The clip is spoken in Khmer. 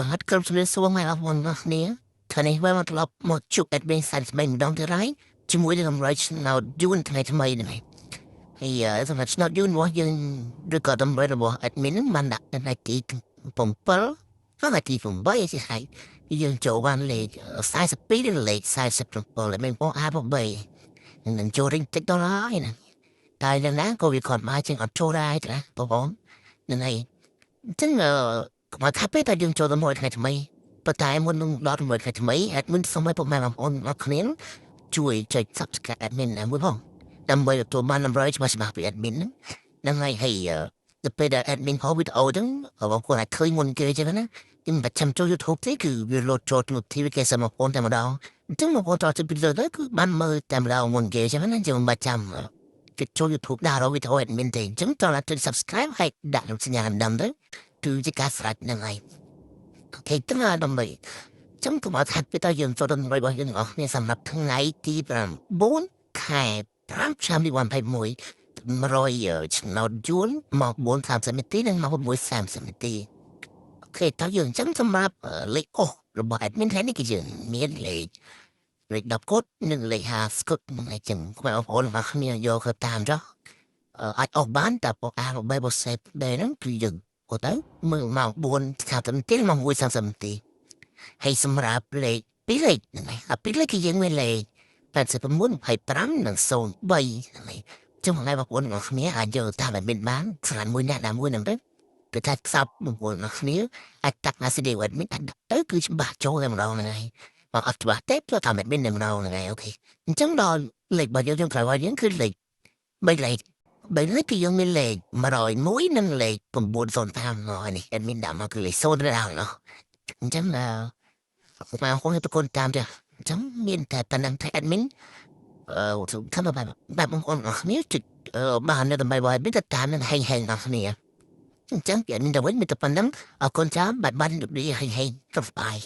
បាទក្រុមជំនាញសួរមកអរគុណអ្នកគ្នាថ្ងៃនេះវិញមកត្រឡប់មកជួប admin science ថ្មីម្ដងទៀតហើយជាមួយនឹងតម្រូវឆ្នោតយូនថ្ងៃថ្មីនេះហើយសម្រាប់ឆ្នោតយូនរបស់យើងឬក៏តម្រូវរបស់ admin ហ្នឹងបានដាក់នៅទី7ហើយទី8ជាហើយយើងចូលបានលេខ42ឬលេខ47ហើយមានបងអា8នឹងចូលរៀងតិចដល់ហើយណាតែយ៉ាងណាក៏វាគាត់មកជាងអត់ចូលដែរណាបងប្អូននឹងហើយអញ្ចឹងមកថាពេលតែយើងចូលដល់មួយថ្ងៃថ្មីប៉ុន្តែមុននឹងដល់មួយថ្ងៃថ្មី admin សូមឲ្យពុកម៉ែបងប្អូនអរគ្នាជួយចុច subscribe admin មួយផងដើម្បីទទួលបានតម្រូវច្បាស់ពី admin ហ្នឹងហើយទៅពេលដែល admin ហៅវីដេអូហ្នឹងបងប្អូនអាចឃើញមុនគេចឹងណាខ្ញុំបាច់ចាំចូល YouTube ទេគឺវាលោតចូល TV គេសមកបងប្អូនតែម្ដងអញ្ចឹងបងប្អូនតើទៅពីលើទៅគឺបានមើលតែម្ដងមុនគេចឹងណាចាំមិនបាច់ចាំចូល YouTube ដាក់វីដេអូ admin ទេអញ្ចឹងតើចុច subscribe ហើយដាក់សញ្ញាដំទៅគឺជាការស្រេចហ្នឹងហើយអូខេត្រឹមដើម្បីចាំកុំអត់ថាពេលតើយើងចូលដល់របស់យើងអស់គ្នាសម្រាប់ថ្ងៃទី9ខែ5ឆ្នាំ2021 100ឆ្នោតយួនមក4:30នាទីនិងមក6:30នាទីអូខេតើយើងអញ្ចឹងសម្រាប់លេខអូសរបស់ admin ថ្ងៃនេះគឺយើងមានលេខ10កូដនិងលេខ50កូដហ្នឹងអញ្ចឹងបងប្អូនរបស់គ្នាយកទៅតាមចុះអាចអស់បានតែពួកអារបស់សេពដែរហ្នឹងគឺយើងក៏ទៅមើលមក4:30នាទីមក1:30នាទីហើយសម្រាប់លេខ2លេខហ្នឹងហើយ2លេខគឺយើងមានលេខ89 25និង03ហ្នឹងហើយចឹងថ្ងៃបងប្អូនរបស់គ្នាអាចយកតាមតែមានបានស្រានមួយអ្នកណាមួយហ្នឹងទៅគឺថាខ្សោបបងប្អូនរបស់គ្នាអាចតាក់ណាស៊ីដេវ៉ាត់មីអាចទៅគឺច្បាស់ចូលតែម្ដងហ្នឹងហើយបើអត់ច្បាស់ទេព្រោះតាមតែមានតែម្ដងហ្នឹងហើយអូខេអញ្ចឹងដល់លេខរបស់យើងត្រូវឲ្យយើងគឺលេខ3លេខគឺយើងមានលេខ101និងលេខ905នេះ admin ដាក់មកគឺលេខ0ដល់ណោះអញ្ចឹងមកហងទៅคนតាមចាអញ្ចឹងមានតែប៉ុណ្្នឹងតែ admin ថាបែបបងប្អូនអរគ្នាជិះបាននៅដើម្បីបើមានតែតាមនឹងហែងអរគ្នាអញ្ចឹង admin ទៅវិញមានតែប៉ុណ្្នឹងអរគុណចាំបាយបានរីហែងទៅបាយ